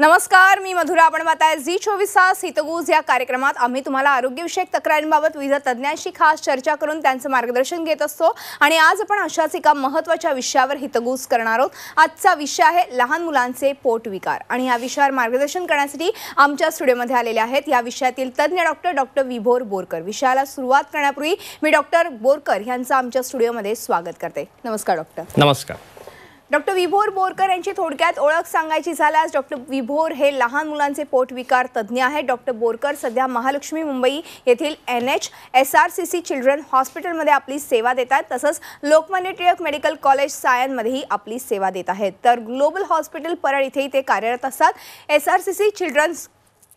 नमस्कार, मी मधुरा. आपण पाहताय झी24 तास हितगुज या कार्यक्रमात आम्ही तुम्हाला आरोग्यविषयक तक्रारींबाबत विविध तज्ञांशी खास चर्चा करून त्यांचं मार्गदर्शन घेत असतो. आणि आज आपण अशाच एका महत्त्वाच्या विषयावर हितगुज करणार आहोत. आजचा विषय आहे लहान मुलांचे पोटविकार. आणि या विषयावर मार्गदर्शन करण्यासाठी आमच्या स्टुडिओमध्ये आलेले आहेत या विषयातील तज्ञ डॉक्टर विभोर बोरकर. विषयाला सुरुवात करण्यापूर्वी मी डॉक्टर बोरकर यांचं आमच्या स्टुडिओमध्ये स्वागत करते. नमस्कार डॉक्टर. नमस्कार. डॉक्टर विभोर बोरकर यांची थोडक्यात ओळख सांगायची झाल्यास डॉक्टर विभोर हे लहान मुलांचे पोटविकार तज्ज्ञ आहेत. डॉक्टर बोरकर सध्या महालक्ष्मी मुंबई येथील NH-SRCC चिल्ड्रन हॉस्पिटलमध्ये आपली सेवा देतात. तसंच लोकमान्य टिळक मेडिकल कॉलेज सायनमध्येही आपली सेवा देत आहेत. तर ग्लोबल हॉस्पिटल परळ इथेही ते कार्यरत असतात. SRCC चिल्ड्रन्स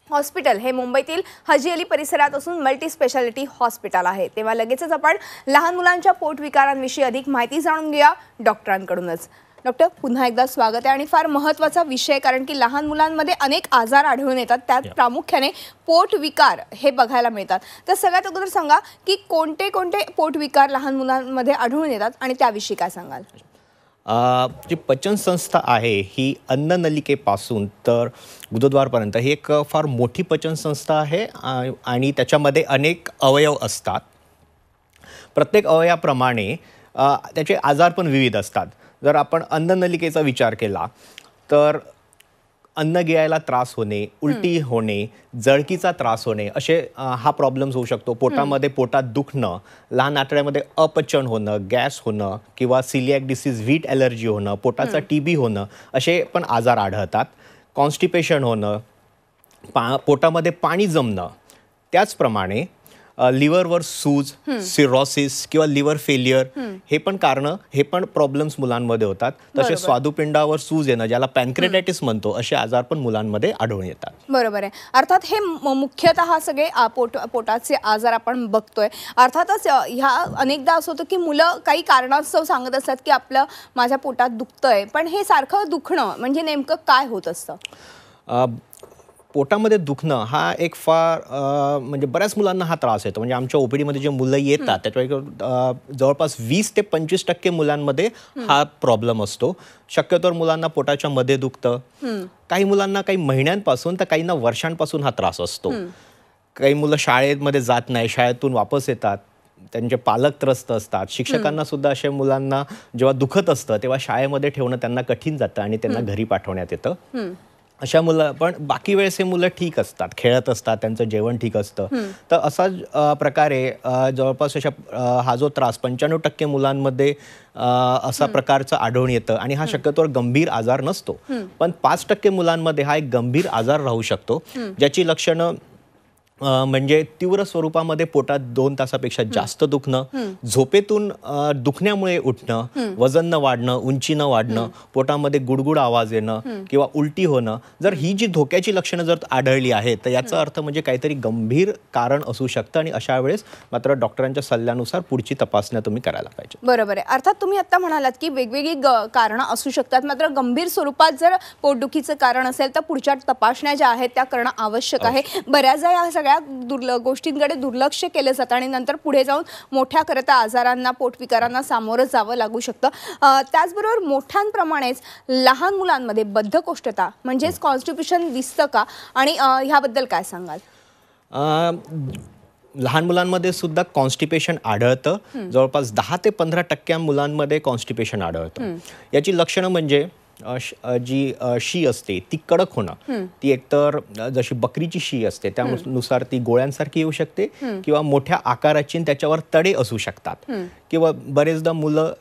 हॉस्पिटल हे मुंबईतील हजी अली परिसरात असून मल्टी स्पेशालिटी हॉस्पिटल आहे. तेव्हा लगेचच आपण लहान मुलांच्या पोटविकारांविषयी अधिक माहिती जाणून घेऊया डॉक्टरांकडूनच. डॉक्टर, पुन्हा एकदा स्वागत आहे. आणि फार महत्त्वाचा विषय, कारण की लहान मुलांमध्ये अनेक आजार आढळून येतात, त्यात प्रामुख्याने पोटविकार हे बघायला मिळतात. तर सगळ्यात अगोदर सांगा की कोणते कोणते पोटविकार लहान मुलांमध्ये आढळून येतात आणि त्याविषयी काय सांगाल? जी पचनसंस्था आहे ही अन्ननलिकेपासून तर गुदद्वारपर्यंत ही एक फार मोठी पचनसंस्था आहे. आणि त्याच्यामध्ये अनेक अवयव असतात. प्रत्येक अवयवाप्रमाणे त्याचे आजार पण विविध असतात. जर आपण अन्ननलिकेचा विचार केला तर अन्न गिळायला त्रास होणे, उलटी होणे, जळकीचा त्रास होणे असे हा प्रॉब्लेम्स होऊ शकतो. पोटात दुखणं, लहान आतड्यामध्ये अपचन होणं, गॅस होणं किंवा सिलियाक डिसीज, व्हीट ॲलर्जी होणं, पोटाचा TB होणं असे पण आजार आढळतात. कॉन्स्टिपेशन होणं, पोटामध्ये पाणी जमणं, त्याचप्रमाणे लिव्हरवर सूज, सिरोसिस किंवा लिव्हर फेलियर हे पण कारणं, हे पण प्रॉब्लेम्स मुलांमध्ये होतात. तसेच स्वादुपिंडावर सूज येणं, ज्याला पॅनक्रेटायटिस म्हणतो, असे आजार पण मुलांमध्ये आढळून येतात. बरोबर आहे. अर्थात हे मुख्यतः सगळे पोटाचे आजार आपण बघतोय. अर्थातच ह्या अनेकदा असं होतं की मुलं काही कारणास्तव सांगत असतात की माझ्या पोटात दुखतंय, पण हे सारखं दुखणं म्हणजे नेमकं काय होत असतं? पोटामध्ये दुखणं हा एक फार म्हणजे बऱ्याच मुलांना हा त्रास येतो. म्हणजे आमच्या OPD मध्ये जे मुलं येतात त्याच्यापैकी जवळपास 20 ते 25% मुलांमध्ये हा प्रॉब्लेम असतो. शक्यतोवर मुलांना पोटाच्या मध्ये दुखतं. काही मुलांना काही महिन्यांपासून तर काहींना वर्षांपासून हा त्रास असतो. काही मुलं शाळेमध्ये जात नाही, शाळेतून वापस येतात, त्यांचे पालक त्रस्त असतात. शिक्षकांना सुद्धा अशा मुलांना जेव्हा दुखत असतं तेव्हा शाळेमध्ये ठेवणं त्यांना कठीण जातं आणि त्यांना घरी पाठवण्यात येतं. अशा मुलं, पण बाकी वेळेस हे मुलं ठीक असतात, खेळत असतात, त्यांचं जेवण ठीक असतं. तर असाच प्रकारे जवळपास हा जो त्रास 95% मुलांमध्ये असा प्रकारचं आढळून येतं. आणि हा शक्यतोवर गंभीर आजार नसतो. पण 5% मुलांमध्ये हा एक गंभीर आजार राहू शकतो, ज्याची लक्षणं म्हणजे तीव्र स्वरूपामध्ये पोटात 2 तासापेक्षा जास्त दुखणं, झोपेतून दुखण्यामुळे उठणं, वजन न वाढणं, उंची न वाढणं, पोटामध्ये गुडगुड आवाज येणं किंवा उलटी होणं. जर ही जी धोक्याची लक्षणं जर आढळली आहेत तर याचा अर्थ म्हणजे काहीतरी गंभीर कारण असू शकतं. आणि अशा वेळेस मात्र डॉक्टरांच्या सल्ल्यानुसार पुढची तपासण्या तुम्ही करायला पाहिजे. बरोबर आहे. अर्थात तुम्ही आता म्हणालात की वेगवेगळी कारणं असू शकतात, मात्र गंभीर स्वरूपात जर पोटदुखीचं कारण असेल तर पुढच्या तपासण्या ज्या आहेत त्या करणं आवश्यक आहे. बऱ्याचदा या सगळ्या गोष्टींकडे दुर्लक्ष केलं जातं आणि नंतर पुढे जाऊन मोठ्या करता आजारांना, पोटविकारांना सामोरं जावं लागू शकतं. त्याचबरोबर मोठ्यांप्रमाणेच लहान मुलांमध्ये बद्धकोष्ठता म्हणजेच कॉन्स्टिपेशन दिसतं का, आणि ह्याबद्दल काय सांगाल? लहान मुलांमध्ये सुद्धा कॉन्स्टिपेशन आढळतं. जवळपास 10 ते 15% मुलांमध्ये कॉन्स्टिपेशन आढळतं. याची लक्षणं म्हणजे जी शी असते ती कडक होणं. ती एकतर जशी बकरीची शी असते त्यानुसार ती गोळ्यांसारखी येऊ शकते किंवा मोठ्या आकाराची त्याच्यावर तडे असू शकतात. किंवा बरेचदा मुलं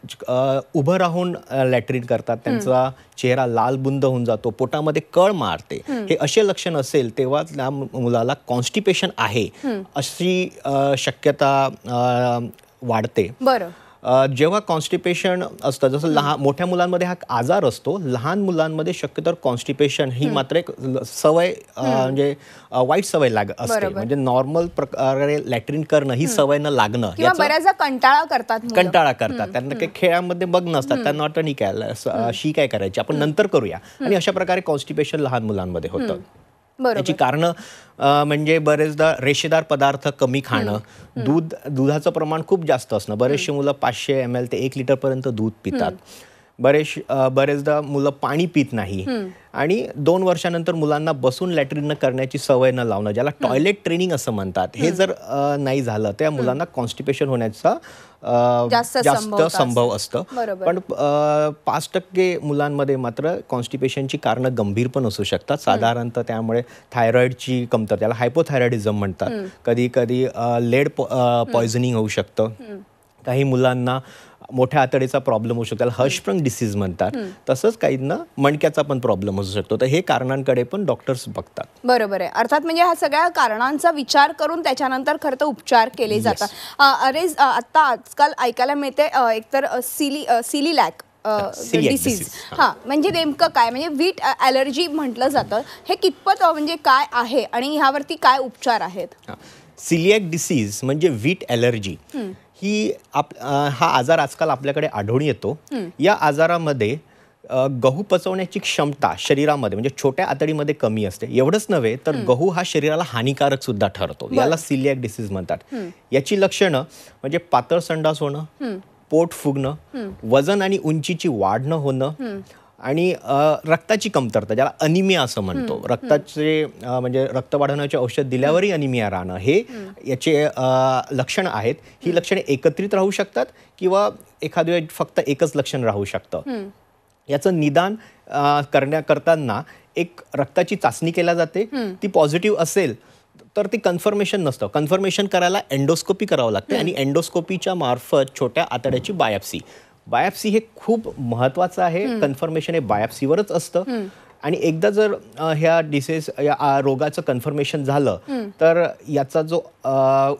उभं राहून लॅट्रिन करतात, त्यांचा चेहरा लाल बुंद होऊन जातो, पोटामध्ये कळ मारते. हे असे लक्षण असेल तेव्हा त्या मुलाला कॉन्स्टिपेशन आहे अशी शक्यता वाढते. बरं. जेव्हा कॉन्स्टिपेशन असतं, जसं मोठ्या मुलांमध्ये हा आजार असतो, लहान मुलांमध्ये शक्यतोवर कॉन्स्टिपेशन ही मात्र एक सवय, म्हणजे वाईट सवय असते. म्हणजे नॉर्मल प्रकारे लॅट्रिन करणं ही सवय न लागणं, बऱ्याचदा कंटाळा करतात. त्यांना काही खेळामध्ये बघ नसतात, त्यांना वाटतं नाही काय शी काय करायची, आपण नंतर करूया. आणि अशा प्रकारे कॉन्स्टिपेशन लहान मुलांमध्ये होतं. याची कारणं म्हणजे बरेचदा रेषेदार पदार्थ कमी खाणं, दुधाचं प्रमाण खूप जास्त असणं. बरेचसे मुलं 500 ml ते 1 लिटर पर्यंत दूध पितात. बरेचदा मुलं पाणी पित नाही आणि 2 वर्षानंतर मुलांना बसून लॅट्रिन करण्याची सवय न लावणं, ज्याला टॉयलेट ट्रेनिंग असं म्हणतात, हे जर नाही झालं त्या मुलांना कॉन्स्टिपेशन होण्याचा जास्त संभव असतं. पण 5% मुलांमध्ये मात्र कॉन्स्टिपेशनची कारणं गंभीर पण असू शकतात. साधारणतः त्यामुळे थायरॉइडची कमतरता, त्याला हायपोथायरॉइडिझम म्हणतात, कधी कधी लेड पॉयझनिंग होऊ शकतं. काही मुलांना मोठ्या आतडीचा प्रॉब्लेम होऊ शकतो, त्याला हर्षस्प्रंग डिसीज म्हणतात. तसंच काहींना मणक्याचा पण प्रॉब्लेम असू शकतो. तर हे कारणांकडे पण डॉक्टर्स बघतात. बरोबर आहे. अर्थात म्हणजे ह्या सगळ्या कारणांचा विचार करून त्याच्यानंतर खरं तर उपचार केले जातात. अरे आता आजकाल ऐकायला मिळते एकतर सिलिलॅक डिसीज, म्हणजे नेमकं काय, म्हणजे वीट ॲलर्जी म्हटलं जातं, हे कितपत म्हणजे काय आहे आणि ह्यावरती काय उपचार आहेत? सिलिॲक डिसीज म्हणजे वीट ॲलर्जी ही हा आजार आजकाल आपल्याकडे आढळून येतो. या आजारामध्ये गहू पचवण्याची क्षमता शरीरामध्ये म्हणजे छोट्या आतडीमध्ये कमी असते. एवढंच नव्हे तर गहू हा शरीराला हानिकारक सुद्धा ठरतो. याला सिलिॲक डिसीज म्हणतात. याची लक्षणं म्हणजे पातळ संडास होणं, पोट फुगणं, वजन आणि उंचीची वाढ न होणं आणि रक्ताची कमतरता, ज्याला अनिमिया असं म्हणतो. रक्ताचे म्हणजे रक्त वाढवण्याचे औषध दिल्यावरही अनिमिया राहणं, हे याचे लक्षणं आहेत. ही लक्षणे एकत्रित राहू शकतात किंवा एखाद्या वेळी फक्त एकच लक्षण राहू शकतं. याचं निदान करताना एक रक्ताची चाचणी केली जाते. ती पॉझिटिव्ह असेल तर ती कन्फर्मेशन नसतं. कन्फर्मेशन करायला एंडोस्कोपी करावं लागते आणि एंडोस्कोपीच्या मार्फत छोट्या आतड्याची बायोप्सी हे खूप महत्त्वाचं आहे. कन्फर्मेशन हे बायोप्सीवरच असतं. आणि एकदा जर या रोगाचं कन्फर्मेशन झालं तर याचा जो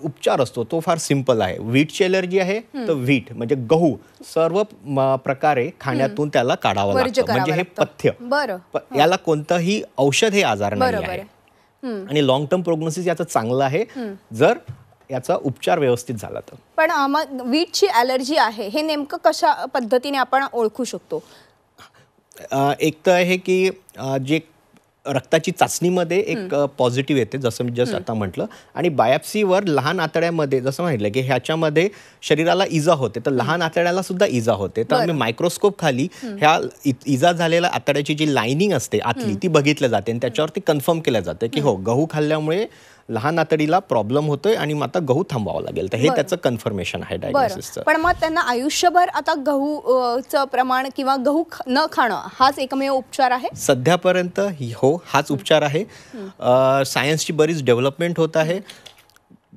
उपचार असतो तो फार सिंपल आहे. वीटची ॲलर्जी आहे तर वीट म्हणजे गहू सर्व प्रकारे खाण्यातून त्याला काढावं लागतं. म्हणजे हे पथ्य, याला कोणतंही औषध हे आजार नाही आहे. आणि लॉंग टर्म प्रोग्नोसिस याचं चांगलं आहे जर याचा उपचार व्यवस्थित झाला तर. पण मग वीटची ॲलर्जी आहे हे नेमकं कशा पद्धतीने आपण ओळखू शकतो? एक तर आहे की जे रक्ताची चाचणीमध्ये एक पॉझिटिव्ह येते, जसं मी जस्ट आता म्हटलं, आणि बायोप्सीवर लहान आतड्यामध्ये जसं म्हटलं की ह्याच्यामध्ये शरीराला इजा होते तर लहान आतड्याला सुद्धा इजा होते. तर आम्ही मायक्रोस्कोप खाली ह्या इजा झालेल्या आतड्याची जी लायनिंग असते आतली ती बघितली जाते आणि त्याच्यावरती कन्फर्म केलं जातं की हो, गहू खाल्ल्यामुळे लहान आतडीला प्रॉब्लेम होतोय आणि मग आता गहू थांबवावं लागेल. तर हे त्याचं कन्फर्मेशन आहे डायग्नोसिसचं. पण मग त्यांना आयुष्यभर आता गहूचं प्रमाण किंवा गहू न खाणं हाच एकमेव उपचार आहे सध्यापर्यंत? हो, हाच उपचार आहे. सायन्सची बरीच डेव्हलपमेंट होत आहे.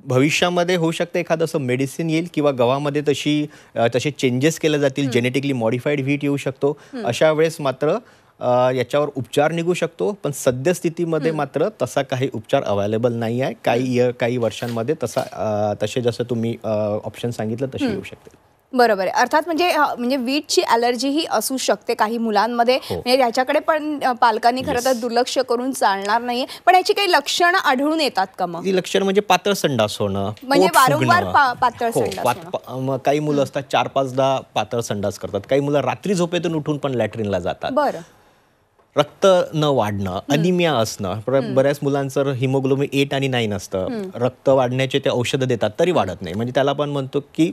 भविष्यामध्ये होऊ शकतं एखादं असं मेडिसिन येईल किंवा गव्हामध्ये तसे चेंजेस केले जातील, जेनेटिकली मॉडिफाईड व्हीट येऊ शकतो. अशा वेळेस मात्र याच्यावर उपचार निघू शकतो. पण सद्यस्थितीमध्ये मात्र तसा काही उपचार अवेलेबल नाही आहे. काही वर्षांमध्ये तसे जसं तुम्ही ऑप्शन सांगितलं तसे येऊ शकते. बरोबर आहे. अर्थात म्हणजे वीटची ॲलर्जी ही असू शकते काही मुलांमध्ये. म्हणजे याच्याकडे पण पालकांनी खरं तर दुर्लक्ष करून चालणार नाहीये. पण याची काही लक्षणं आढळून येतात का? मग ती लक्षणं म्हणजे पातळ संडास होणं, म्हणजे वारंवार पातळ संडास होणं. काही मुलं असतात 4-5दा पातळ संडास करतात. काही मुलं रात्री झोपेतून उठून पण लॅट्रिनला जातात. बरं. रक्त न वाढणं, अनिमिया असणं. बऱ्याच मुलांचं हिमोग्लोबिन 8 आणि 9 असतं. रक्त वाढण्याचे ते औषधं देतात तरी वाढत नाही. म्हणजे त्याला आपण म्हणतो की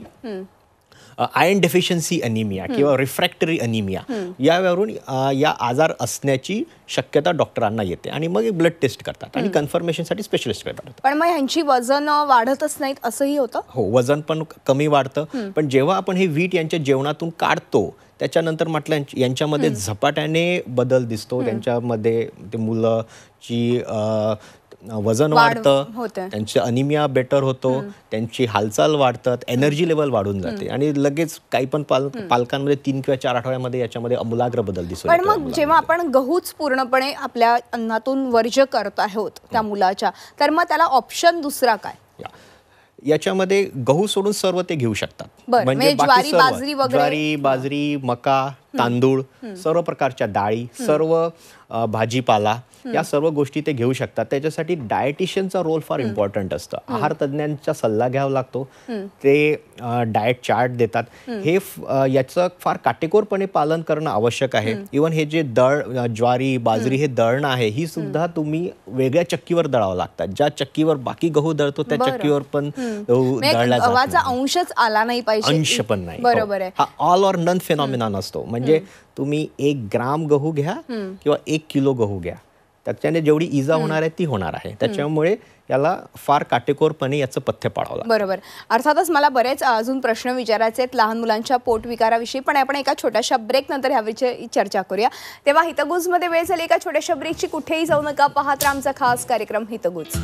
आयर्न डेफिशियन्सी अनिमिया किंवा रिफ्रॅक्टरी अनिमिया. यावरून या आजार असण्याची शक्यता डॉक्टरांना येते आणि मग ब्लड टेस्ट करतात आणि कन्फर्मेशनसाठी स्पेशलिस्ट करतात. पण मग ह्यांची वजन वाढतच नाहीत असंही होतं? हो, वजन पण कमी वाढतं. पण जेव्हा आपण हे वीट यांच्या जेवणातून काढतो त्याच्यानंतर म्हटलं यांच्यामध्ये झपाट्याने बदल दिसतो. त्यांच्यामध्ये ते मुलाची वजन वाढतं, त्यांची अनिमिया बेटर होतो, त्यांची हालचाल वाढतात, एनर्जी लेवल वाढून जाते आणि लगेच काही पण पालकांमध्ये 3 किंवा 4 आठवड्यामध्ये याच्यामध्ये आमूलाग्र बदल दिसतो. पण मग जेव्हा आपण गहूच पूर्णपणे आपल्या अन्नातून वर्ज्य करत आहोत त्या मुलाच्या, तर मग त्याला ऑप्शन दुसरा काय? याच्यामध्ये गहू सोडून सर्व ते घेऊ शकतात. म्हणजे ज्वारी, बाजरी, मका, तांदूळ, सर्व प्रकारच्या डाळी, सर्व भाजीपाला, या सर्व गोष्टी ते घेऊ शकतात. त्याच्यासाठी डायटिशियनचा रोल फार इम्पॉर्टंट असतं. आहार तज्ज्ञांचा सल्ला घ्यावा लागतो. ते डाएट चार्ट देतात. हे याचं फार काटेकोरपणे पालन करणं आवश्यक आहे. इव्हन हे जे ज्वारी, बाजरी हे दळणं आहे, ही सुद्धा तुम्ही वेगळ्या चक्कीवर दळावं लागतात. ज्या चक्कीवर बाकी गहू दळतो त्या चक्कीवर पण गहू दळला जातो. गव्हाचा अंशच आला नाही पाहिजे पाहिजे अंश पण नाही. बरोबर आहे. हा ऑल ऑर नन फेनॉमिना नसतो. म्हणजे तुम्ही 1 ग्राम गहू घ्या किंवा 1 किलो गहू घ्या, त्याच्याने जेवढी इजा होणार आहे ती होणार आहे. त्याच्यामुळे याला फार काटेकोरपणे याचं पथ्य पाळावं लागतं. बरोबर. अर्थातच मला बरेच अजून प्रश्न विचारायचे आहेत लहान मुलांच्या पोटविकाराविषयी, पण आपण एका छोट्याशा ब्रेक नंतर ह्याविषयी चर्चा करूया. तेव्हा हितगुजमध्ये वेळ झाली एका छोट्याशा ब्रेकची. कुठेही जाऊ नका, पाहत राहा आमचा खास कार्यक्रम हितगुज.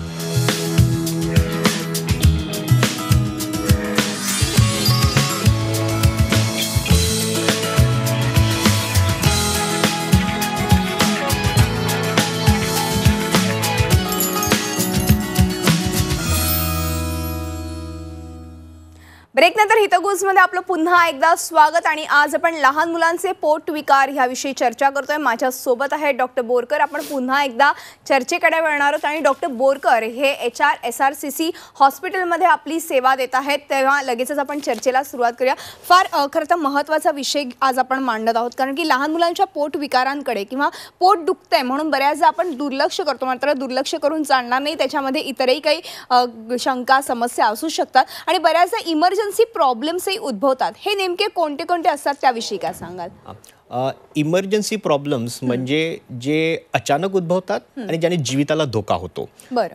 ब्रेकनंतर हितगुजमध्ये आपलं पुन्हा एकदा स्वागत. आणि आज आपण लहान मुलांचे पोट विकार ह्याविषयी चर्चा करतोय. माझ्या सोबत आहे डॉक्टर बोरकर. आपण पुन्हा एकदा चर्चेकडे वळणार आहोत. आणि डॉक्टर बोरकर हे HRSRCC हॉस्पिटलमध्ये आपली सेवा देत आहेत. तेव्हा लगेचच आपण चर्चेला सुरुवात करूया. फार खरं तर महत्त्वाचा विषय आज आपण मांडत आहोत, कारण की लहान मुलांच्या पोट विकारांकडे किंवा पोट दुखतंय म्हणून बऱ्याचदा आपण दुर्लक्ष करतो. मात्र दुर्लक्ष करून चालणार नाही. त्याच्यामध्ये इतरही काही शंका समस्या असू शकतात आणि बऱ्याचदा इमर्जन्सी प्रॉब्लेम्सही उद्भवतात. हे नेमके कोणते कोणते असतात त्याविषयी काय सांगाल? इमर्जन्सी प्रॉब्लेम्स म्हणजे जे अचानक उद्भवतात आणि ज्याने जीविताला धोका होतो.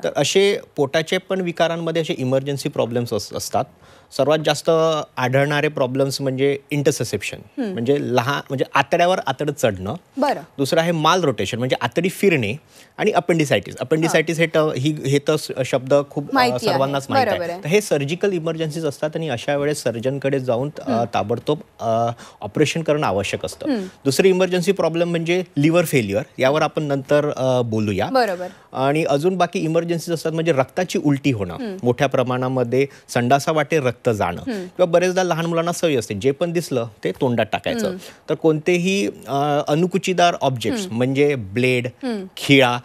तर असे पोटाचे पण विकारांमध्ये असे इमर्जन्सी प्रॉब्लेम्स असतात. सर्वात जास्त आढळणारे प्रॉब्लेम्स म्हणजे इंटरसेप्शन, म्हणजे म्हणजे आतड्यावर आतडं चढणं. दुसरं आहे माल रोटेशन, म्हणजे आतडी फिरणे. आणि अपेंडिसायटिस हे तर शब्द खूप सर्वांनाच माहिती आहे. तर हे सर्जिकल इमर्जन्सीज असतात आणि अशा वेळेस सर्जनकडे जाऊन ताबडतोब ऑपरेशन करणं आवश्यक असतं. दुसरी इमर्जन्सी प्रॉब्लेम म्हणजे लिव्हर फेल्युअर, यावर आपण नंतर बोलूया. आणि अजून बाकी इमर्जन्सीज असतात म्हणजे रक्ताची उलटी होणं, मोठ्या प्रमाणामध्ये संडासा वाटे रक्त जाणं, किंवा बरेचदा लहान मुलांना सवय असते जे पण दिसलं ते तोंडात टाकायचं. तर कोणतेही अनुकुचीदार ऑब्जेक्ट्स म्हणजे ब्लेड, खिळा,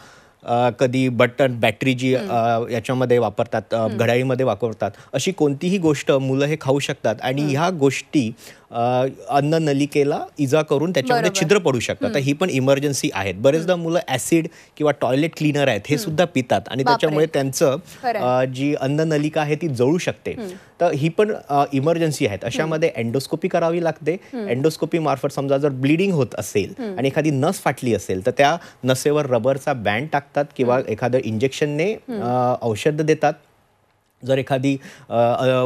कधी बटन, बॅटरी जी याच्यामध्ये वापरतात, घड्याळीमध्ये वापरतात, अशी कोणतीही गोष्ट मुलं हे खाऊ शकतात आणि ह्या गोष्टी अन्न नलिकेला इजा करून त्याच्यामध्ये छिद्र पडू शकतात. तर ही पण इमर्जन्सी आहेत. बरेचदा मुलं ऍसिड किंवा टॉयलेट क्लीनर आहेत हे सुद्धा पितात आणि त्याच्यामुळे त्यांचं जी अन्न नलिका आहे ती जळू शकते. तर ही पण इमर्जन्सी आहेत. अशामध्ये एंडोस्कोपी करावी लागते. एंडोस्कोपी मार्फत समजा जर ब्लिडिंग होत असेल आणि एखादी नस फाटली असेल तर त्या नसेवर रबरचा बँड टाकतात किंवा एखादं इंजेक्शनने औषध देतात. जर एखादी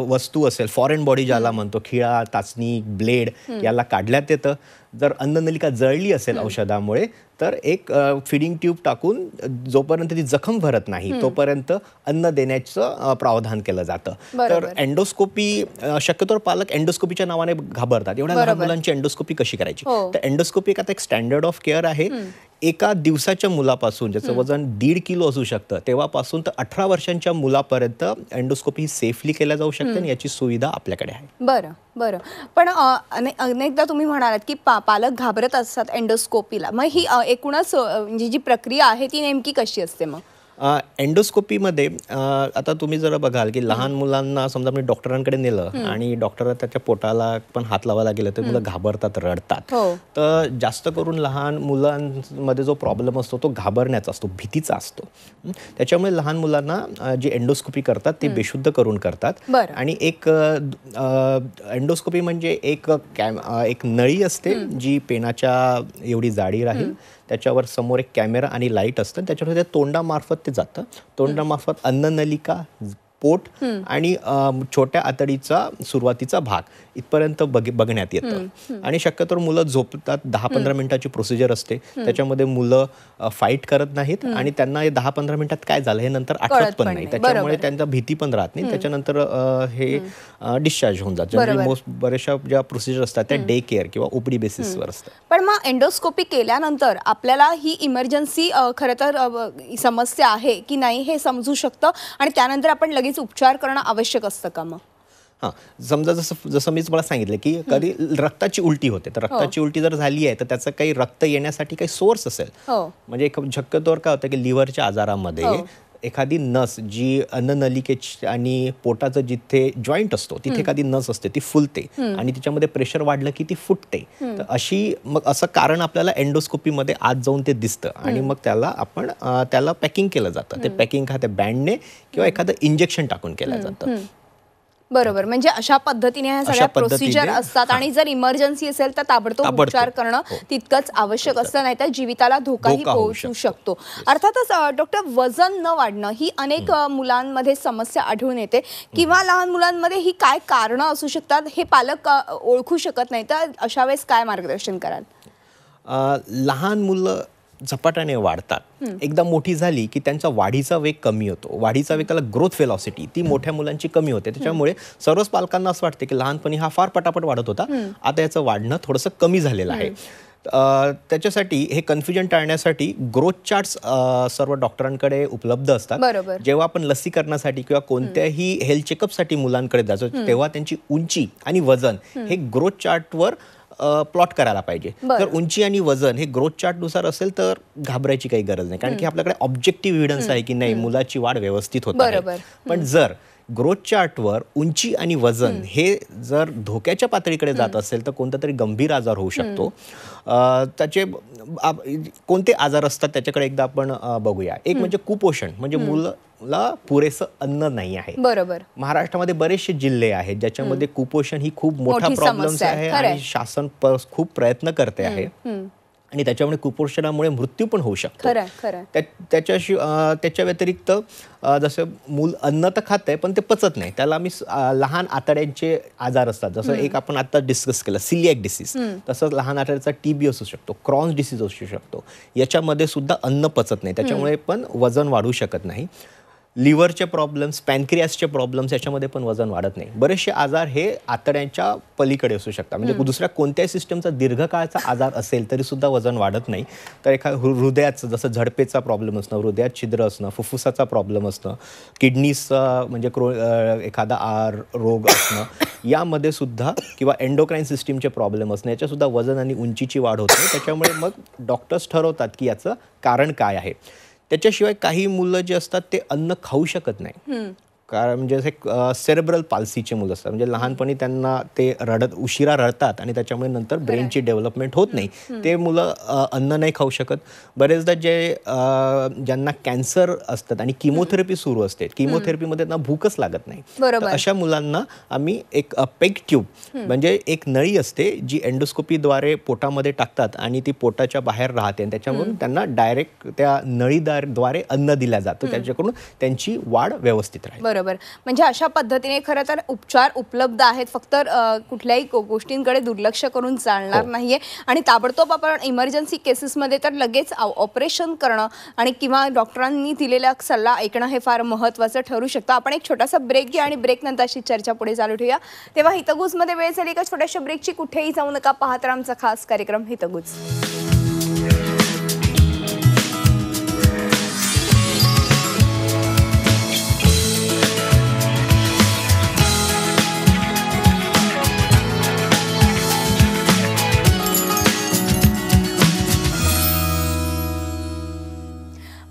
वस्तू असेल, फॉरेन बॉडी ज्याला म्हणतो, खिळा, टाचणी, ब्लेड, याला काढण्यात येतं. जर अन्ननलिका जळली असेल औषधामुळे तर एक फिडिंग ट्यूब टाकून जोपर्यंत ती जखम भरत नाही तोपर्यंत अन्न देण्याचं प्रावधान केलं जातं. तर एंडोस्कोपी शक्यतोवर पालक एंडोस्कोपीच्या नावाने घाबरतात. एवढ्या लहान मुलांची एंडोस्कोपी कशी करायची? तर एंडोस्कोपी आता एक स्टँडर्ड ऑफ केअर आहे. एका दिवसाच्या मुलापासून, ज्याचं वजन 1.5 किलो असू शकतं, तेव्हापासून तर 18 वर्षांच्या मुलापर्यंत एंडोस्कोपी ही सेफली केल्या जाऊ शकते आणि याची सुविधा आपल्याकडे आहे. बरं. पण अनेकदा तुम्ही म्हणालात की पालक घाबरत असतात एंडोस्कोपीला. मग ही एकूणच म्हणजे जी प्रक्रिया आहे ती नेमकी कशी असते मग? एंडोस्कोपीमध्ये आता तुम्ही जर बघाल की लहान मुलांना समजा मी डॉक्टरांकडे नेलं आणि डॉक्टर त्याच्या पोटाला पण हात लावायला गेलं तर मुलं घाबरतात, रडतात. तर जास्त करून लहान मुलांमध्ये जो प्रॉब्लेम असतो तो घाबरण्याचा असतो, भीतीचा असतो. त्याच्यामुळे लहान मुलांना जी एंडोस्कोपी करतात ती बेशुद्ध करून करतात. आणि एक एंडोस्कोपी म्हणजे एक नळी असते जी पेनाच्या एवढी जाडी राहील. त्याच्यावर समोर एक कॅमेरा आणि लाईट असतं. त्याच्यावर त्या तोंडामार्फत ते जातं. तोंडामार्फत अन्ननलिका, पोट आणि छोट्या आतडीचा सुरुवातीचा भाग इथपर्यंत बघण्यात येतं. आणि शक्यतो मुलं झोपतात. 10-15 मिनिटाची प्रोसिजर असते. त्याच्यामध्ये मुलं फाईट करत नाहीत आणि त्यांना 10-15 मिनिटात काय झालं हे नंतर आठवत पण नाही. त्याच्यामुळे त्यांचा भीती पण राहत नाही. त्याच्यानंतर हे डिस्चार्ज होऊन जातं. बऱ्याचशा ज्या प्रोसिजर असतात त्या डे केअर किंवा ओपीडी बेसिसवर असतात. पण मग एंडोस्कोपी केल्यानंतर आपल्याला ही इमर्जन्सी खरं तर समस्या आहे की नाही हे समजू शकतं आणि त्यानंतर आपण लगेच उपचार करणं आवश्यक असतं का मग? समजा जसं मी तुम्हाला सांगितलं की कधी रक्ताची उलटी होते, तर रक्ताची उलटी जर झाली आहे तर त्याचं काही रक्त येण्यासाठी काही सोर्स असेल. म्हणजे शक्यतोवर काय होतं की लिव्हरच्या आजारामध्ये एखादी नस जी अन्ननलिकेची आणि पोटाचं जिथे जॉईंट असतो तिथे एखादी नस असते ती फुलते आणि तिच्यामध्ये प्रेशर वाढलं की ती फुटते. तर मग असं कारण आपल्याला एंडोस्कोपीमध्ये आत जाऊन ते दिसतं आणि मग त्याला पॅकिंग केलं जातं. ते पॅकिंग त्या बँडने किंवा एखादं इंजेक्शन टाकून केलं जातं. बरोबर, म्हणजे अशा पद्धतीने ह्या सगळ्या प्रोसिजर असतात आणि जर इमर्जन्सी असेल तर ताबडतोब उपचार करणं तितकंच आवश्यक असतं, नाहीतर जीविताला धोकाही पोहोचू शकतो. अर्थातच डॉक्टर, वजन न वाढणं ही अनेक मुलांमध्ये समस्या आढळून येते, किंवा लहान मुलांमध्ये ही काय कारणं असू शकतात हे पालक ओळखू शकत नाही, तर अशा वेळेस काय मार्गदर्शन कराल? लहान मुलं झपाट्याने वाढतात, एकदा मोठी झाली की त्यांचा वाढीचा वेग कमी होतो. वाढीचा वेग, त्याला ग्रोथ वेलॉसिटी, ती मोठ्या मुलांची कमी होते. त्याच्यामुळे सर्वच पालकांना असं वाटतं की लहानपणी हा फार पटापट वाढत होता, आता याचं वाढणं थोडंसं कमी झालेलं आहे. त्याच्यासाठी हे कन्फ्युजन टाळण्यासाठी ग्रोथ चार्ट्स सर्व डॉक्टरांकडे उपलब्ध असतात. जेव्हा आपण लसीकरणासाठी किंवा कोणत्याही हेल्थ चेकअपसाठी मुलांकडे जातो, तेव्हा त्यांची उंची आणि वजन हे ग्रोथ चार्टवर प्लॉट करायला पाहिजे. जर उंची आणि वजन हे ग्रोथ चार्ट नुसार असेल तर घाबरायची काही गरज नाही, कारण की आपल्याकडे ऑब्जेक्टिव्ह एव्हिडन्स आहे की नाही, मुलाची वाढ व्यवस्थित होत आहे. पण जर ग्रोथ चार्टवर उंची आणि वजन हे जर धोक्याच्या पातळीकडे जात असेल तर कोणता तरी गंभीर आजार होऊ शकतो. त्याचे कोणते आजार असतात त्याच्याकडे एकदा आपण बघूया. एक म्हणजे कुपोषण, म्हणजे मुलाला पुरेसं अन्न नाही आहे. बरोबर. महाराष्ट्रामध्ये बरेचसे जिल्हे आहेत ज्याच्यामध्ये कुपोषण ही खूप मोठा प्रॉब्लेम आहे आणि शासन खूप प्रयत्न करते आहे, आणि त्याच्यामुळे कुपोषणामुळे मृत्यू पण होऊ शकतो. त्याच्या व्यतिरिक्त जसं मूल अन्न तर खातंय पण ते पचत नाही, त्याला आम्ही लहान आतड्यांचे आजार असतात, जसं एक आपण आता डिस्कस केलं सिलिएक डिसीज, तसंच लहान आतड्याचा TB असू शकतो, क्रॉन्स डिसीज असू शकतो. याच्यामध्ये सुद्धा अन्न पचत नाही, त्याच्यामुळे पण वजन वाढू शकत नाही. लिव्हरचे प्रॉब्लेम्स, पॅनक्रियासचे प्रॉब्लेम्स, याच्यामध्ये पण वजन वाढत नाही. बरेचसे आजार हे आतड्यांच्या पलीकडे असू शकतात, म्हणजे दुसऱ्या कोणत्याही सिस्टमचा दीर्घकाळाचा आजार असेल तरी सुद्धा वजन वाढत नाही. तर हृदयाचं, जसं झडपेचा प्रॉब्लेम असणं, हृदयात छिद्र असणं, फुफ्फुसाचा प्रॉब्लेम असणं, किडनीचा म्हणजे एखादा रोग असणं, यामध्ये सुद्धा, किंवा एंडोक्राईन सिस्टीमचे प्रॉब्लेम असणं, याच्या सुद्धा वजन आणि उंचीची वाढ होते. त्याच्यामुळे मग डॉक्टर्स ठरवतात की याचं कारण काय आहे. त्याच्याशिवाय काही मुलं जे असतात ते अन्न खाऊ शकत नाही, कारण म्हणजे सेरेब्रल पाल्सीचे मुलं असतात, म्हणजे लहानपणी त्यांना ते उशिरा रडतात आणि त्याच्यामुळे नंतर ब्रेनची डेव्हलपमेंट होत नाही. ते मुलं अन्न नाही खाऊ शकत. बरेचदा ज्यांना कॅन्सर असतात आणि किमोथेरपी सुरू असते, किमोथेरपीमध्ये त्यांना भूकच लागत नाही, तर अशा मुलांना आम्ही एक पेग ट्यूब, म्हणजे एक नळी असते जी एंडोस्कोपीद्वारे पोटामध्ये टाकतात आणि ती पोटाच्या बाहेर राहते, आणि त्याच्यामधून त्यांना डायरेक्ट त्या नळीद्वारे अन्न दिलं जातं, त्याच्याकडून त्यांची वाढ व्यवस्थित राहील. बरोबर, म्हणजे अशा पद्धतीने खरं तर उपचार उपलब्ध आहेत, फक्त कुठल्याही गोष्टींकडे दुर्लक्ष करून चालणार नाहीये. आणि ताबडतोब आपण इमर्जन्सी केसेसमध्ये तर लगेच ऑपरेशन करणं आणि किंवा डॉक्टरांनी दिलेला सल्ला ऐकणं हे फार महत्त्वाचं ठरू शकतं. आपण एक छोटासा ब्रेक घ्या आणि ब्रेक नंतर अशी चर्चा पुढे चालू ठेवूया. तेव्हा हितगुजमध्ये वेळ झाली का छोट्याशा ब्रेकची, कुठेही जाऊ नका, पाहत राहा आमचा खास कार्यक्रम हितगुज.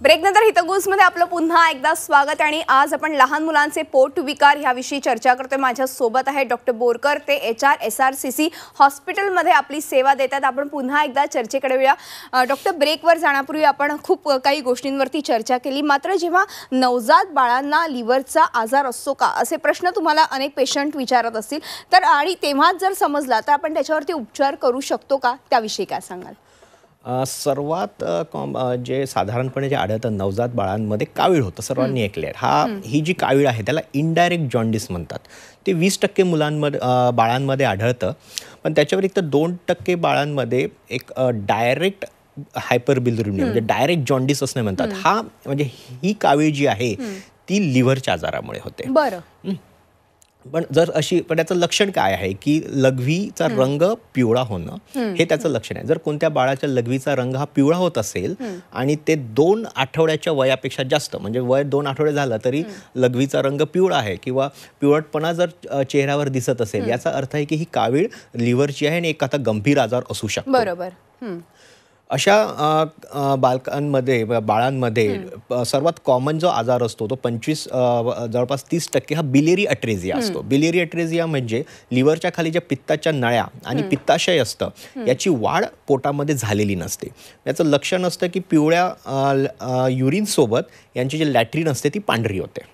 ब्रेकनंतर हितगुजमध्ये आपलं पुन्हा एकदा स्वागत. आणि आज आपण लहान मुलांचे पोट विकार ह्याविषयी चर्चा करतोय. माझ्यासोबत आहे डॉक्टर बोरकर, ते HRSRCC हॉस्पिटलमध्ये आपली सेवा देतात. आपण पुन्हा एकदा चर्चेकडे वळूया. डॉक्टर, ब्रेकवर जाण्यापूर्वी आपण खूप काही गोष्टींवरती चर्चा केली, मात्र जेव्हा नवजात बाळांना लिव्हरचा आजार असतो का असे प्रश्न तुम्हाला अनेक पेशंट विचारत असतील, तर आणि तेव्हाच जर समजला तर आपण त्याच्यावरती उपचार करू शकतो का, त्याविषयी काय सांगाल? सर्वात जे साधारणपणे जे आढळतं नवजात बाळांमध्ये कावीळ होतं, सर्वांनी ऐकले. ही जी कावीळ आहे त्याला इनडायरेक्ट जॉन्डिस म्हणतात. ते 20% बाळांमध्ये आढळतं, पण त्याच्या व्यतिरिक्त 2% बाळांमध्ये एक डायरेक्ट हायपरबिलिरुबिनिया म्हणजे डायरेक्ट जॉन्डिस असं म्हणतात. हा म्हणजे ही कावीळ जी आहे ती लिव्हरच्या आजारामुळे होते. बरं. पण त्याचं लक्षण काय आहे की लघवीचा रंग पिवळा होणं हे त्याचं लक्षण आहे. जर कोणत्या बाळाच्या लघवीचा रंग हा पिवळा होत असेल आणि ते 2 आठवड्याच्या वयापेक्षा जास्त, म्हणजे वय 2 आठवडे झालं तरी लघवीचा रंग पिवळा आहे किंवा पिवळटपणा जर चेहऱ्यावर दिसत असेल, याचा अर्थ आहे की ही कावीळ लिव्हरची आहे आणि एक आता गंभीर आजार असू शकतो. बरोबर. अशा बाळांमध्ये सर्वात कॉमन जो आजार असतो तो जवळपास 30% हा बिलियरी अट्रेझिया असतो. बिलियरी अट्रेझिया म्हणजे लिव्हरच्या खाली ज्या पित्ताच्या नळ्या आणि पित्ताशय असतं याची वाढ पोटामध्ये झालेली नसते. याचं लक्षण असतं की पिवळ्या युरिनसोबत यांची जी लॅट्रिन असते ती पांढरी होते.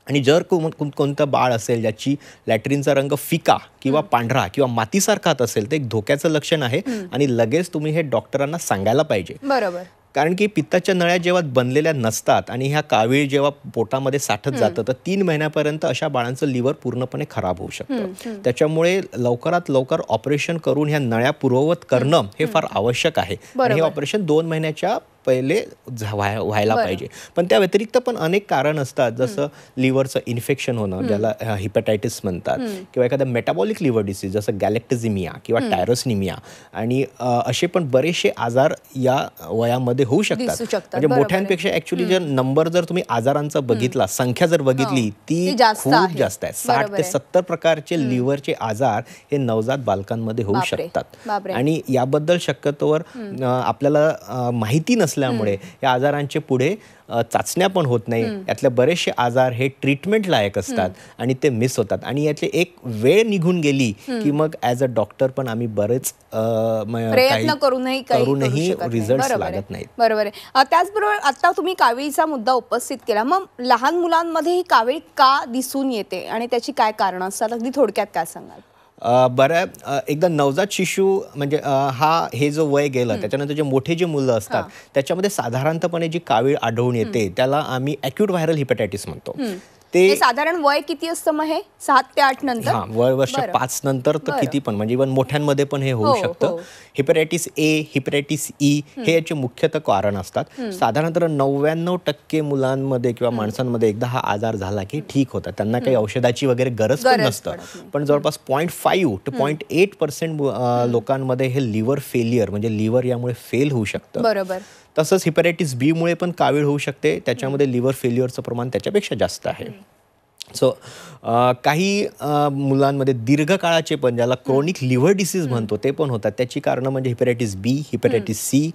आणि जर कोणतं बाळ असेल ज्याची लॅट्रिनचा रंग फिका किंवा पांढरा किंवा मातीसारखा असेल तर एक धोक्याचं लक्षण आहे आणि लगेच तुम्ही हे डॉक्टरांना सांगायला पाहिजे. बरोबर. कारण की पित्ताच्या नळ्या जेव्हा बनलेल्या नसतात आणि ह्या कावीळ जेव्हा पोटामध्ये साठत जातं तर 3 महिन्यापर्यंत अशा बाळांचं लिव्हर पूर्णपणे खराब होऊ शकतं. त्याच्यामुळे लवकरात लवकर ऑपरेशन करून ह्या नळ्या पूर्ववत करणं हे फार आवश्यक आहे. आणि हे ऑपरेशन 2 महिन्याच्या पहिले व्हायला पाहिजे. पण त्या व्यतिरिक्त पण अनेक कारण असतात, जसं लिव्हरचं इन्फेक्शन होणं ज्याला हिपॅटायटिस म्हणतात, किंवा एखादा मेटाबॉलिक लिव्हर डिसीज जसं गॅलेक्टिझिमिया किंवा टायरोसिनिमिया, आणि असे पण बरेचसे आजार या वयामध्ये होऊ शकतात. म्हणजे मोठ्यांपेक्षा ऍक्च्युली जर नंबर जर तुम्ही आजारांचा बघितला, संख्या जर बघितली ती खूप जास्त आहे. 60 ते 70 प्रकारचे लिव्हरचे आजार हे नवजात बालकांमध्ये होऊ शकतात. आणि याबद्दल शक्यतोवर आपल्याला माहिती नसल्यामुळे या आजारांचे पुढे चाचण्या पण होत नाही. यातले बरेचसे आजार हे ट्रीटमेंट लायक असतात आणि ते मिस होतात, आणि यातली एक वेळ निघून गेली की मग ॲज अ डॉक्टर पण आम्ही बरेच प्रयत्न करूनही रिझल्ट लागत नाहीत. बरोबर आहे. त्याचबरोबर आता तुम्ही कावीळचा मुद्दा उपस्थित केला, मग लहान मुलांमध्ये ही कावीळ का दिसून येते आणि त्याची काय कारणं असतात, अगदी थोडक्यात काय सांगाल? एकदा नवजात शिशु म्हणजे हे जो वय गेलं त्याच्यानंतर जे मोठे जे मुलं असतात त्याच्यामध्ये साधारणतपणे जी कावीळ आढळून येते त्याला आम्ही ॲक्यूट व्हायरल हिपॅटायटिस म्हणतो. ते साधारण वय किती असतं मग हे? 7 ते 8 नंतर? वय वर्ष 5 नंतर तर किती पण, म्हणजे इव्हन मोठ्यांमध्ये पण हे होऊ शकतं. हिपॅटायटिस ए, हिपॅटायटिस ई हे याचे मुख्यतः कारण असतात. साधारणतः 99% मुलांमध्ये किंवा माणसांमध्ये एकदा हा आजार झाला की ठीक होतात, त्यांना काही औषधाची वगैरे गरज पण नसतं. पण जवळपास 0.5 ते 0.8% लोकांमध्ये हे लिव्हर फेलियर म्हणजे लिव्हर यामुळे फेल होऊ शकतं. बरोबर. तसंच हिपॅटायटिस बी मुळे पण कावीळ होऊ शकते, त्याच्यामध्ये लिव्हर फेल्युअरचं प्रमाण त्याच्यापेक्षा जास्त आहे. सो काही मुलांमध्ये दीर्घकाळाचे पण ज्याला क्रोनिक लिव्हर डिसीज म्हणतो ते पण होतात. त्याची कारणं म्हणजे हिपॅटायटिस बी, हिपॅटायटिस सी,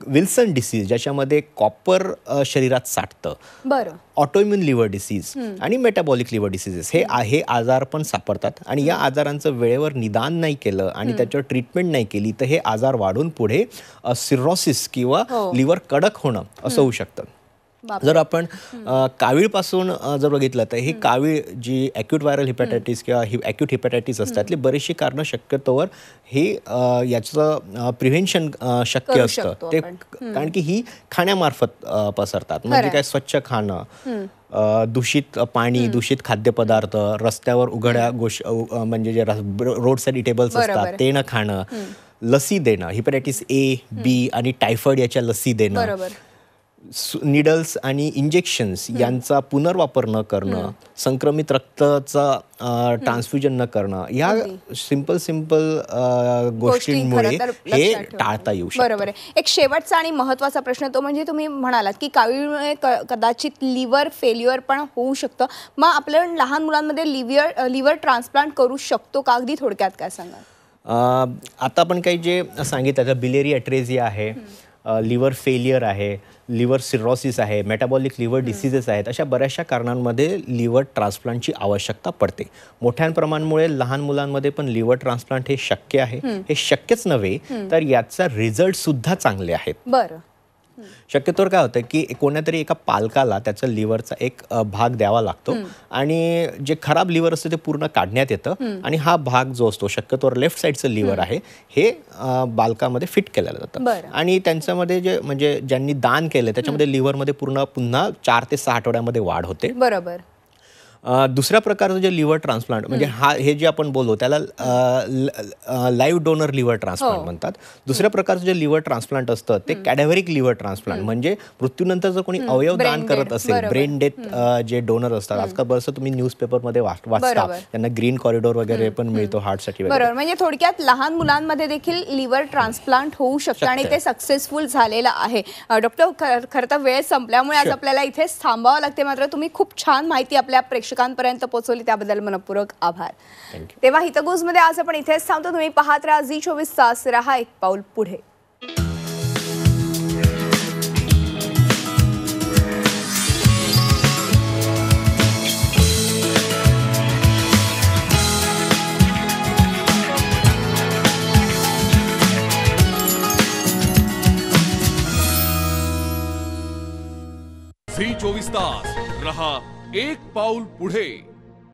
विल्सन डिसीज ज्याच्यामध्ये कॉपर शरीरात साठतं, ऑटोइम्युन लिव्हर डिसीज आणि मेटाबॉलिक लिव्हर डिसीजेस हे आजार पण सापडतात. आणि या आजारांचं वेळेवर निदान नाही केलं आणि त्याच्यावर ट्रीटमेंट नाही केली तर हे आजार वाढून पुढे सिरोसिस किंवा लिव्हर कडक होणं असं होऊ शकतं. जर आपण कावीळपासून जर बघितलं तर हे कावीळ जी ॲक्यूट व्हायरल हिपॅटायटिस किंवा ॲक्यूट हिपॅटायटिस असतात त्यातली बरीचशी कारणं शक्यतोवर हे याचं प्रिव्हेन्शन शक्य असतं. ते कारण की ही खाण्यामार्फत पसरतात. म्हणजे काय, स्वच्छ खाणं, दूषित पाणी, दूषित खाद्यपदार्थ, रस्त्यावर उघड्या म्हणजे जे रोड साईड इटेबल्स असतात ते न खाणं, लसी देणं, हिपॅटायटिस ए, बी आणि टायफॉइड याच्या लसी देणं, निडल्स आणि इंजेक्शन्स यांचा पुनर्वापर न करणं, संक्रमित रक्ताचा ट्रान्सफ्युजन न करणं, या सिंपल गोष्टींमुळे हे टाळता येऊ शकतं. बरोबर आहे. एक शेवटचा आणि महत्त्वाचा प्रश्न तो म्हणजे तुम्ही म्हणालात की कावीळमुळे कदाचित लिव्हर फेल्युअर पण होऊ शकतं. मग आपल्या लहान मुलांमध्ये लिव्हर ट्रान्सप्लांट करू शकतो का? अगदी थोडक्यात काय सांगाल? आता आपण काही जे सांगितलं, बिलियरी अट्रेझिया आहे, लिव्हर फेलियर आहे, लिव्हर सिरोसिस आहे, मेटाबॉलिक लिव्हर डिसीजेस आहेत, अशा बऱ्याचशा कारणांमध्ये लिव्हर ट्रान्सप्लांटची आवश्यकता पडते. मोठ्या प्रमाणामुळे लहान मुलांमध्ये पण लिव्हर ट्रान्सप्लांट हे शक्य आहे. हे शक्यच नव्हे तर याचा रिझल्ट सुद्धा चांगले आहेत. बरं. शक्यतोवर काय होतं की कोणातरी एका पालकाला त्याचा लिव्हरचा एक भाग द्यावा लागतो आणि जे खराब लिव्हर असतं ते पूर्ण काढण्यात येतं आणि हा भाग जो असतो शक्यतोवर लेफ्ट साईडचं लिव्हर आहे हे बालकामध्ये फिट केलेलं जातं. आणि त्यांच्यामध्ये जे म्हणजे ज्यांनी दान केलं त्याच्यामध्ये लिव्हरमध्ये पुन्हा 4 ते 6 आठवड्यामध्ये वाढ होते. बरोबर. दुसऱ्या प्रकारचं जे लिव्हर ट्रान्सप्लांट म्हणजे हे जे आपण बोललो त्याला लाईव्ह डोनर लिव्हर ट्रान्सप्लांट म्हणतात. दुसऱ्या प्रकारचं जे लिव्हर ट्रान्सप्लांट असतं ते कॅडेव्हरिक लिव्हर ट्रान्सप्लांट, म्हणजे मृत्यूनंतर जर कोणी अवयव दान करत असेल, ब्रेन डेथ जे डोनर असतात, आजकाल बरंचसं तुम्ही न्यूजपेपरमध्ये वाचता, त्यांना ग्रीन कॉरिडॉर वगैरे पण मिळतो हार्टसाठी. बरोबर. म्हणजे थोडक्यात लहान मुलांमध्ये देखील लिव्हर ट्रान्सप्लांट होऊ शकतं आणि ते सक्सेसफुल झालेलं आहे. डॉक्टर, खरं तर वेळ संपल्यामुळे आज आपल्याला इथेच थांबावं लागते, मात्र तुम्ही खूप छान माहिती आपल्या प्रेक्षकांपर्यंत पोहोचवली, त्याबद्दल मनपूर्वक आभार. तेव्हा हितगुजमध्ये आज आपण इथेच थांबतो. तुम्ही पाहत राहा झी24 तास, रहा एक पाऊल पुढे. झी24 तास, रहा एक पाऊल पुढे